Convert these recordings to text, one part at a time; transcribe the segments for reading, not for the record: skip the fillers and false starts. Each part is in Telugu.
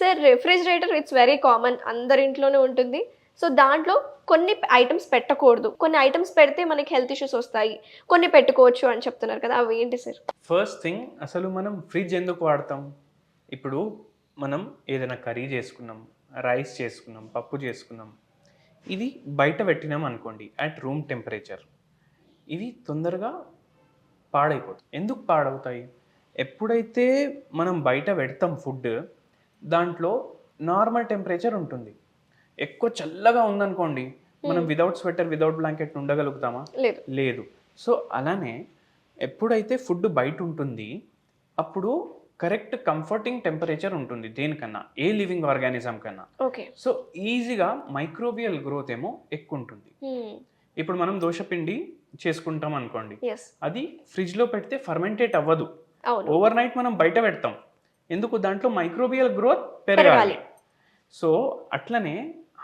Sir refrigerator it's very common, అందరి ఇంట్లోనే ఉంటుంది. సో దాంట్లో కొన్ని ఐటమ్స్ పెట్టకూడదు, కొన్ని ఐటమ్స్ పెడితే మనకి హెల్త్ ఇష్యూస్ వస్తాయి, కొన్ని పెట్టుకోవచ్చు అని చెప్తున్నారు కదా, అవి ఏంటి సార్? ఫస్ట్ థింగ్, అసలు మనం ఫ్రిడ్జ్ ఎందుకు వాడతాం? ఇప్పుడు మనం ఏదైనా కర్రీ చేసుకున్నాం, రైస్ చేసుకున్నాం, పప్పు చేసుకున్నాం, ఇది బయట పెట్టినాం అనుకోండి అట్ రూమ్ టెంపరేచర్, ఇవి తొందరగా పాడైపోతాయి. ఎందుకు పాడవుతాయి? ఎప్పుడైతే మనం బయట పెడతాం ఫుడ్, దాంట్లో నార్మల్ టెంపరేచర్ ఉంటుంది. ఎక్కువ చల్లగా ఉందనుకోండి, మనం వితౌట్ స్వెటర్ వితౌట్ బ్లాంకెట్ ఉండగలుగుతామా? లేదు. సో అలానే ఎప్పుడైతే ఫుడ్ బయట ఉంటుంది, అప్పుడు కరెక్ట్ కంఫర్టింగ్ టెంపరేచర్ ఉంటుంది దేనికన్నా, ఏ లివింగ్ ఆర్గానిజం కన్నా. సో ఈజీగా మైక్రోబియల్ గ్రోత్ ఏమో ఎక్కువ ఉంటుంది. ఇప్పుడు మనం దోశపిండి చేసుకుంటాం అనుకోండి, అది ఫ్రిడ్జ్ లో పెడితే ఫర్మెంటేట్ అవ్వదు. ఓవర్ నైట్ మనం బయట పెడతాం, ఎందుకు? దాంట్లో మైక్రోబియల్ గ్రోత్ పెరగాలి. సో అట్లనే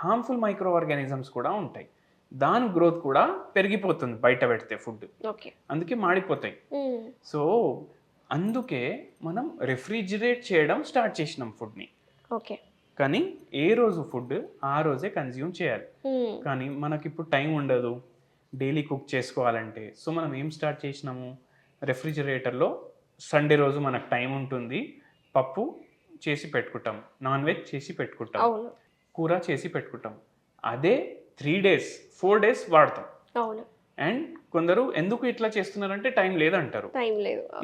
హార్మ్ఫుల్ మైక్రో ఆర్గానిజమ్స్ కూడా ఉంటాయి, దాని గ్రోత్ కూడా పెరిగిపోతుంది బయట పెడితే ఫుడ్, అందుకే మాడిపోతాయి. సో అందుకే మనం రెఫ్రిజిరేట్ చేయడం స్టార్ట్ చేసినాం ఫుడ్ని. కానీ ఏ రోజు ఫుడ్ ఆ రోజే కన్జ్యూమ్ చేయాలి. కానీ మనకి ఇప్పుడు టైం ఉండదు డైలీ కుక్ చేసుకోవాలంటే, సో మనం ఏం స్టార్ట్ చేసినాము, రెఫ్రిజిరేటర్లో సండే రోజు మనకు టైం ఉంటుంది, పప్పు చేసి పెట్టుకుంటాం, నాన్ వెజ్ చేసి పెట్టుకుంటాం, కూర చేసి పెట్టుకుంటాం, అదే 3 days 4 days వాడతాం. అండ్ కొందరు ఎందుకు ఇట్లా చేస్తున్నారంటే టైం లేదంటారు.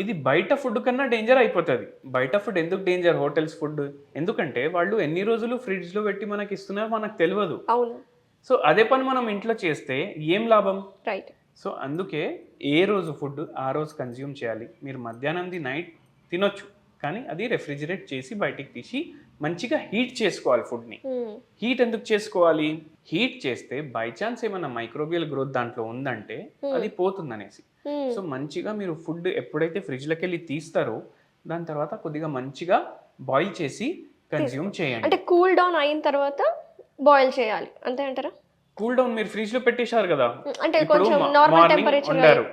ఇది బయట ఫుడ్ కన్నా డేంజర్ అయిపోతుంది. బయట ఫుడ్ ఎందుకు డేంజర్? హోటల్స్ ఫుడ్ ఎందుకంటే వాళ్ళు ఎన్ని రోజులు ఫ్రిడ్జ్ లో పెట్టి మనకి ఇస్తున్నారో మనకు తెలియదు. సో అదే పని మనం ఇంట్లో చేస్తే ఏం లాభం? సో అందుకే ఏ రోజు ఫుడ్ ఆ రోజు కన్జ్యూమ్ చేయాలి. మీరు మధ్యాహ్నంది నైట్ తినొచ్చు, కానీ అది రెఫ్రిజిరేట్ చేసి బయటికి తీసి మంచిగా హీట్ చేసుకోవాలి ఫుడ్ని. హీట్ ఎందుకు చేసుకోవాలి? హీట్ చేస్తే బై ఛాన్స్ ఏమైనా మైక్రోబియల్ గ్రోత్ దాంట్లో ఉందంటే అది పోతుంది అనేసి. సో మంచిగా మీరు ఫుడ్ ఎప్పుడైతే ఫ్రిడ్జ్లోకి వెళ్ళి తీస్తారో దాని తర్వాత కొద్దిగా మంచిగా బాయిల్ చేసి కన్జ్యూమ్ చేయండి. అంటే కూల్ డౌన్ అయిన తర్వాత బాయిల్ చేయాలి అంతే అంటారా? కూల్ డౌన్ మీరు ఫ్రిడ్జ్ లో పెట్టేశారు కదా, అంటే కొంచెం నార్మల్ టెంపరేచర్ ఉండారు,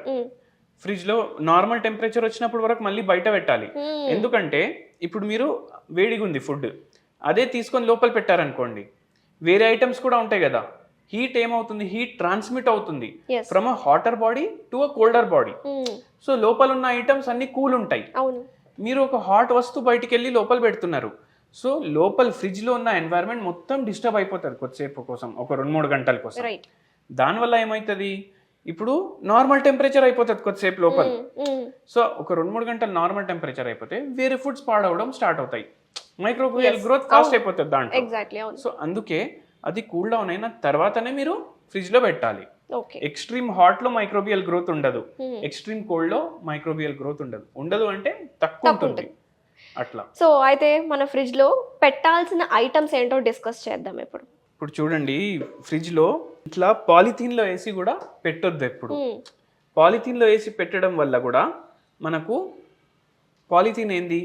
ఫ్రిడ్జ్ లో నార్మల్ టెంపరేచర్ వచ్చినప్పుడు వరకు మళ్ళీ బయట పెట్టాలి. ఎందుకంటే ఇప్పుడు మీరు వేడిగా ఉంది ఫుడ్, అదే తీసుకొని లోపల పెట్టారనుకోండి, వేరే ఐటమ్స్ కూడా ఉంటాయి కదా, హీట్ ఏమవుతుంది, హీట్ ట్రాన్స్మిట్ అవుతుంది from a hotter body to a colder body. So లోపల ఉన్న ఐటమ్స్ అన్ని కూల్ ఉంటాయి. మీరు ఒక హాట్ వస్తువు బయటికి వెళ్ళి లోపల పెడుతున్నారు, సో లోపల ఫ్రిడ్జ్ లో ఉన్న ఎన్వైరన్మెంట్ మొత్తం డిస్టర్బ్ అయిపోతుంది కొద్దిసేపు కోసం, ఒక 2-3 గంటల కోసం. దానివల్ల ఏమవుతుంది, ఇప్పుడు నార్మల్ టెంపరేచర్ అయిపోతుంది కొద్దిసేపు లోపల. సో ఒక 2-3 గంటలు నార్మల్ టెంపరేచర్ అయిపోతే వేరే ఫుడ్స్ పాడవడం స్టార్ట్ అవుతాయి, మైక్రోబియల్ గ్రోత్ ఫాస్ట్ అయిపోతుంది దాంట్లో. సో అందుకే అది కూల్ డౌన్ అయిన తర్వాతనే మీరు ఫ్రిడ్జ్ లో పెట్టాలి. ఎక్స్ట్రీమ్ హాట్ లో మైక్రోబియల్ గ్రోత్ ఉండదు, ఎక్స్ట్రీమ్ కోల్డ్ లో మైక్రోబియల్ గ్రోత్ ఉండదు అంటే తక్కువ ఉంటుంది అట్లా. సో అయితే మన ఫ్రిడ్జ్ లో పెట్టాల్సిన ఐటమ్స్ ఏంటో డిస్కస్ చేద్దాం ఇప్పుడు. ఇప్పుడు చూడండి, ఫ్రిడ్జ్ లో ఇట్లా పాలిథీన్ లో వేసి కూడా పెట్టొద్దు. ఎప్పుడు పాలిథీన్ లో వేసి పెట్టడం వల్ల కూడా మనకు, పాలిథీన్ ఏంది,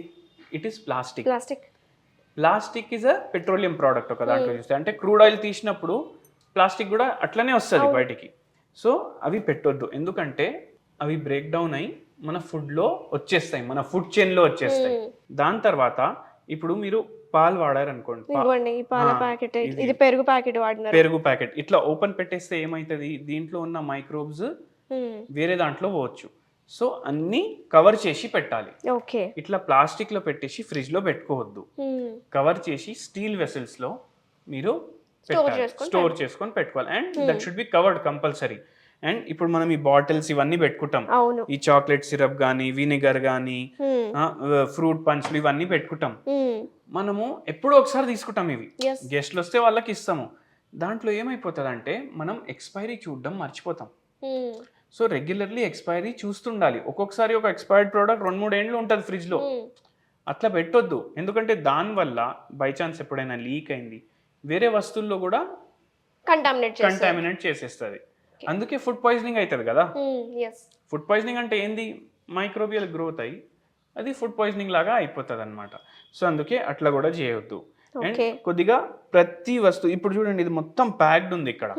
it is plastic. Plastic is a petroleum product. ఒక దాంట్లో చూస్తే అంటే క్రూడ్ ఆయిల్ తీసినప్పుడు ప్లాస్టిక్ కూడా అట్లనే వస్తుంది బయటికి. సో అవి పెట్టొద్దు, ఎందుకంటే అవి బ్రేక్ డౌన్ అయి మన ఫుడ్ లో వచ్చేస్తాయి, మన ఫుడ్ చైన్ లో వచ్చేస్తాయి. దాని తర్వాత ఇప్పుడు మీరు పాలు వాడారు అనుకోండి, పెరుగు ప్యాకెట్ ఇట్లా ఓపెన్ పెట్టేస్తే ఏమైతుంది, దీంట్లో ఉన్న మైక్రోబ్స్ వేరే దాంట్లో పోవచ్చు. సో అన్ని కవర్ చేసి పెట్టాలి. ఇట్లా ప్లాస్టిక్ లో పెట్టేసి ఫ్రిడ్జ్ లో పెట్టుకోవద్దు, కవర్ చేసి స్టీల్ వెసల్స్ లో మీరు స్టోర్ చేసుకొని పెట్టుకోవాలి. And that should be covered compulsory. And ఇప్పుడు మనం ఈ బాటిల్స్ ఇవన్నీ పెట్టుకుంటాం, ఈ చాక్లెట్ సిరప్ గానీ, వినిగర్ గానీ, ఫ్రూట్ పంచ్లు ఇవన్నీ పెట్టుకుంటాం. మనము ఎప్పుడో ఒకసారి తీసుకుంటాం, ఇవి గెస్ట్లు వస్తే వాళ్ళకి ఇస్తాము. దాంట్లో ఏమైపోతుంది అంటే మనం ఎక్స్పైరీ చూడడం మర్చిపోతాం. సో రెగ్యులర్లీ ఎక్స్పైరీ చూస్తుండాలి. ఒక్కొక్కసారి ఒక ఎక్స్పైర్డ్ ప్రోడక్ట్ 2-3 ఏళ్ళు ఉంటుంది ఫ్రిడ్జ్ లో, అట్లా పెట్టొద్దు. ఎందుకంటే దానివల్ల బై ఛాన్స్ ఎప్పుడైనా లీక్ అయింది వేరే వస్తువుల్లో కూడా కంటామినేట్ చేసేస్తుంది. అందుకే ఫుడ్ పాయిజనింగ్ అవుతుంది కదా. ఫుడ్ పాయిజనింగ్ అంటే ఏంది, మైక్రోబియల్ గ్రోత్ అయ్యి అది ఫుడ్ పాయిజనింగ్ లాగా అయిపోతుంది అనమాట. సో అందుకే అట్లా కూడా చేయొద్దు. అండ్ కొద్దిగా ప్రతి వస్తువు, ఇప్పుడు చూడండి ఇది మొత్తం ప్యాక్డ్ ఉంది, ఇక్కడ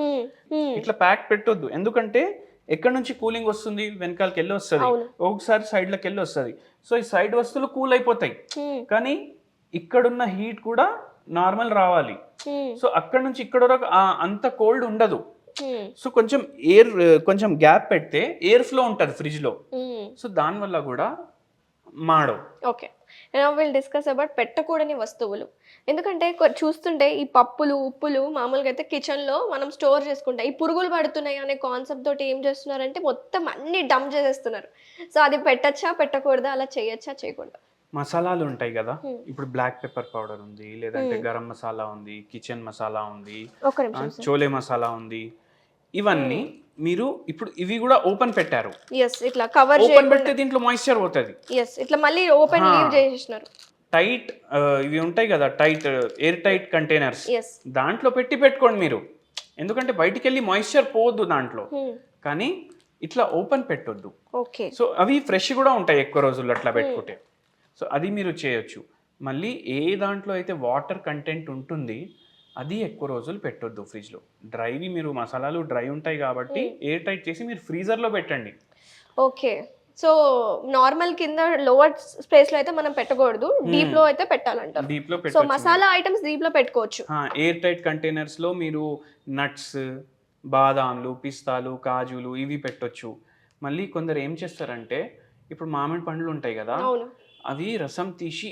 ఇట్లా ప్యాక్ పెట్టొద్దు. ఎందుకంటే ఎక్కడ నుంచి కూలింగ్ వస్తుంది, వెనకాలకి వెళ్ళి వస్తుంది, ఒకసారి సైడ్ లకి వెళ్ళి వస్తుంది. సో ఈ సైడ్ వస్తువులు కూల్ అయిపోతాయి, కానీ ఇక్కడున్న హీట్ కూడా నార్మల్ రావాలి. Hmm. సో అక్కడ నుంచి ఇక్కడ వరకు అంత కోల్డ్ ఉండదు. Hmm. సో కొంచెం గ్యాప్ పెడితే ఎయిర్ ఫ్లో ఉంటుంది ఫ్రిడ్జ్లో. Hmm. సో దానివల్ల కూడా మాడవు. ఓకే, విల్ డిస్కస్ అబౌట్ పెట్టకూడని వస్తువులు. ఎందుకంటే చూస్తుంటే ఈ పప్పులు ఉప్పులు మామూలుగా అయితే కిచెన్లో మనం స్టోర్ చేసుకుంటాం. ఈ పురుగులు పడుతున్నాయి అనే కాన్సెప్ట్ తోటి ఏం చేస్తున్నారంటే మొత్తం అన్ని డంప్ చేసేస్తున్నారు. సో అది పెట్టచ్చా పెట్టకూడదా, అలా చేయొచ్చా చేయకూడదా? మసాలాలు ఉంటాయి కదా, ఇప్పుడు బ్లాక్ పెప్పర్ పౌడర్ ఉంది, లేదంటే గరం మసాలా ఉంది, కిచెన్ మసాలా ఉంది, ఒక నిమిషం సార్. చోలే మసాలా ఉంది. ఇవన్నీ మీరు ఇప్పుడు ఇవి కూడా ఓపెన్ పెట్టారు. ఎస్, ఇట్లా కవర్ ఓపెన్ పెడితే దీంట్లో మాయిశ్చర్ పోతుంది. ఎస్, ఇట్లా మళ్ళీ ఓపెన్ లీవ్ చేసేసినారు. టైట్ ఇవి ఉంటాయి కదా, ఎయిర్ టైట్ కంటైనర్స్, ఎస్. దాంట్లో పెట్టుకోండి మీరు. ఎందుకంటే బయటికి వెళ్ళి మాయిశ్చర్ పోవద్దు దాంట్లో. కానీ ఇట్లా ఓపెన్ పెట్టొద్దు. ఓకే. సో అవి ఫ్రెష్ కూడా ఉంటాయి ఎక్కువ రోజులు అట్లా పెట్టుకుంటే. సో అది మీరు చేయొచ్చు. మళ్ళీ ఏ దాంట్లో అయితే వాటర్ కంటెంట్ ఉంటుంది అది ఎక్కువ రోజులు పెట్టొద్దు ఫ్రిడ్జ్లో. డ్రైవి మీరు మసాలాలు డ్రై ఉంటాయి కాబట్టి ఎయిర్ టైట్ చేసి మీరు ఫ్రీజర్లో పెట్టండి. ఓకే. సో నార్మల్ కింద లోవర్ స్పేస్ లో అయితే మనం పెట్టకూడదు, డీప్ లో అయితే పెట్టాలంటారు. డీప్ లో సో మసాలా ఐటమ్స్ డీప్ లో పెట్టుకోవచ్చు. ఎయిర్ టైట్ కంటైనర్స్ లో మీరు నట్స్, బాదాంలు, పిస్తాలు, కాజులు ఇవి పెట్టొచ్చు. మళ్ళీ కొందరు ఏం చేస్తారంటే ఇప్పుడు మామిడి పండ్లు ఉంటాయి కదా, అవును, అవి రసం తీసి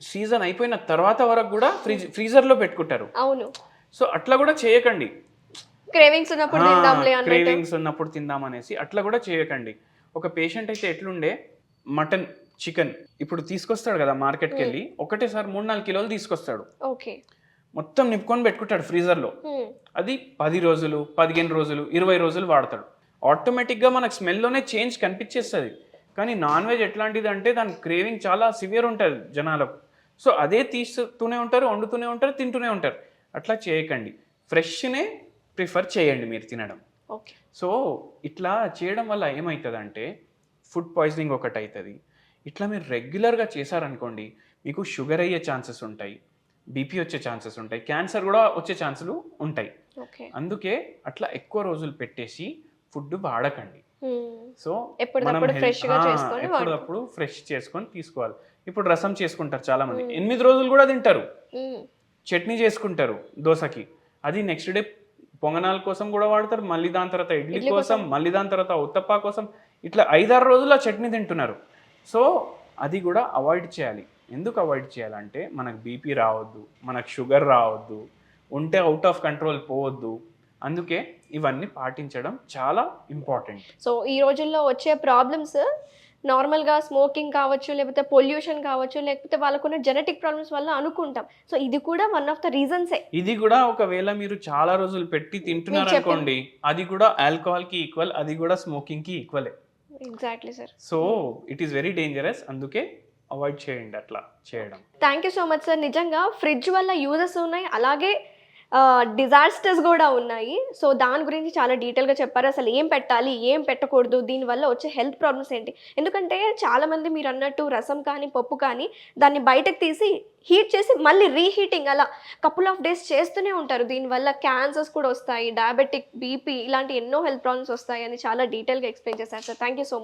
సీజన్ అయిపోయిన తర్వాత వరకు కూడా ఫ్రీజర్లో పెట్టుకుంటారు. అవును. సో అట్లా కూడా చేయకండి. క్రేవింగ్స్ ఉన్నప్పుడు తిందాంలే అన్నట్టు. క్రేవింగ్స్ ఉన్నప్పుడు తిందామనేసి అట్లా కూడా చేయకండి. ఒక పేషెంట్ అయితే ఎట్లుండే, మటన్, చికెన్ ఇప్పుడు తీసుకొస్తాడు కదా మార్కెట్కి వెళ్ళి, ఒకటేసారి 3-4 కిలోలు తీసుకొస్తాడు. ఓకే. మొత్తం నింపుకొని పెట్టుకుంటాడు ఫ్రీజర్లో. అది 10 రోజులు, 15 రోజులు, 20 రోజులు వాడతాడు. ఆటోమేటిక్గా మనకు స్మెల్లోనే చేంజ్ కనిపించేస్తుంది. కానీ నాన్ వెజ్ ఎట్లాంటిది అంటే దాని క్రేవింగ్ చాలా సివియర్ ఉంటుంది జనాలకు. సో అదే తీస్తూనే ఉంటారు, వండుతూనే ఉంటారు, తింటూనే ఉంటారు. అట్లా చేయకండి. ఫ్రెష్నే ప్రిఫర్ చేయండి మీరు తినడం. ఓకే. సో ఇట్లా చేయడం వల్ల ఏమవుతుందంటే ఫుడ్ పాయిజనింగ్ ఒకటి అవుతుంది. ఇట్లా మీరు రెగ్యులర్గా చేశారనుకోండి, మీకు షుగర్ అయ్యే ఛాన్సెస్ ఉంటాయి, బీపీ వచ్చే ఛాన్సెస్ ఉంటాయి, క్యాన్సర్ కూడా వచ్చే ఛాన్సులు ఉంటాయి. అందుకే అట్లా ఎక్కువ రోజులు పెట్టేసి ఫుడ్ వాడకండి. సో ఎప్పుడప్పుడు ఫ్రెష్ చేసుకొని తీసుకోవాలి. ఇప్పుడు రసం చేసుకుంటారు చాలా మంది, 8 రోజులు కూడా తింటారు. చట్నీ చేసుకుంటారు దోశకి, అది నెక్స్ట్ డే పొంగనాల కోసం కూడా వాడతారు, మళ్ళీ దాని తర్వాత ఇడ్లీ కోసం, మళ్ళీ దాని తర్వాత ఉత్తప్పా కోసం, ఇట్లా 5-6 రోజులు ఆ చట్నీ తింటున్నారు. సో అది కూడా అవాయిడ్ చేయాలి. ఎందుకు అవాయిడ్ చేయాలంటే మనకు బీపీ రావద్దు, మనకు షుగర్ రావద్దు, ఉంటే అవుట్ ఆఫ్ కంట్రోల్ పోవద్దు. అందుకే ఇవన్నీ పాటించడం చాలా ఇంపార్టెంట్. సో ఈ రోజుల్లో వచ్చే ప్రాబ్లమ్స్ నార్మల్గా స్మోకింగ్ కావచ్చు, లేకపోతే పొల్యూషన్ కావచ్చు, లేకపోతే వాళ్ళకున్న జెనెటిక్ ప్రాబ్లమ్స్ వల్ల అనుకుంటాం. సో ఇది కూడా వన్ ఆఫ్ ద రీజన్సే. ఇది కూడా ఒకవేళ మీరు చాలా రోజులు పెట్టి తింటున్నారు అనుకోండి, అది కూడా ఆల్కహాల్ కి ఈక్వల్, అది కూడా స్మోకింగ్ కి ఈక్వలే. Exactly sir. So it is very dangerous. అందుకే అవాయిడ్ చేయండి అట్లా చేయడం. Thank you so much sir. నిజంగా ఫ్రిడ్జ్ వల్ల యూజెస్ ఉన్నాయి, అలాగే డిజాస్టర్స్ కూడా ఉన్నాయి. సో దాని గురించి చాలా డీటెయిల్గా చెప్పారు. అసలు ఏం పెట్టాలి, ఏం పెట్టకూడదు, దీనివల్ల వచ్చే హెల్త్ ప్రాబ్లమ్స్ ఏంటి. ఎందుకంటే చాలామంది మీరు అన్నట్టు రసం కానీ పప్పు కానీ దాన్ని బయటకు తీసి హీట్ చేసి మళ్ళీ రీహీటింగ్ అలా కపుల్ ఆఫ్ డేస్ చేస్తూనే ఉంటారు. దీనివల్ల క్యాన్సర్స్ కూడా వస్తాయి, డయాబెటిక్, బీపీ ఇలాంటి ఎన్నో హెల్త్ ప్రాబ్లమ్స్ వస్తాయి అని చాలా డీటెయిల్గా ఎక్స్ప్లెయిన్ చేశారు sir. Thank you so much.